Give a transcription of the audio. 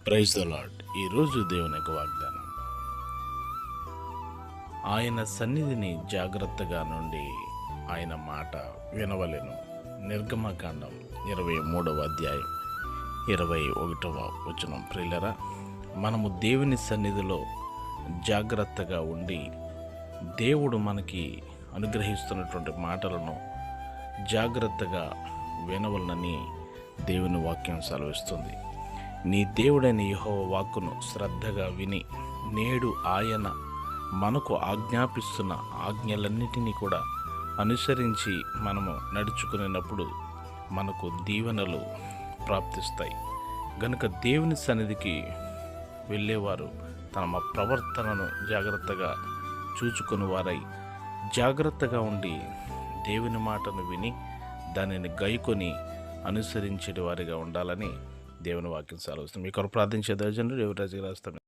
Praise the lord. ఈరోజు దేవుని యొక్క వాగ్దానం, ఆయన సన్నిధిని జాగ్రత్తగా నుండి ఆయన మాట వినవలెను. నిర్గమకాండం 23వ అధ్యాయం 21వ వచనం. ప్రియులరా, మనము దేవుని సన్నిధిలో జాగ్రత్తగా ఉండి దేవుడు మనకి అనుగ్రహిస్తున్నటువంటి మాటలను జాగ్రత్తగా వినవలనని దేవుని వాక్యం సెలవిస్తుంది. నీ దేవుడైన యెహోవా వాక్కును శ్రద్ధగా విని నేడు ఆయన మనకు ఆజ్ఞాపిస్తున్న ఆజ్ఞలన్నిటినీ కూడా అనుసరించి మనము నడుచుకునేటప్పుడు మనకు దీవెనలు ప్రాప్తిస్తాయి. గనుక దేవుని సన్నిధికి వెళ్ళేవారు తమ ప్రవర్తనను జాగ్రత్తగా చూచుకుని వారై జాగ్రత్తగా ఉండి దేవుని మాటను విని దానిని గైకొని అనుసరించే వారిగా ఉండాలని దేవుని వాక్యం సెలవిస్తుంది. మీ కొరకు ప్రార్థించే దైవజనుడు యువరాజు రాస్తాను.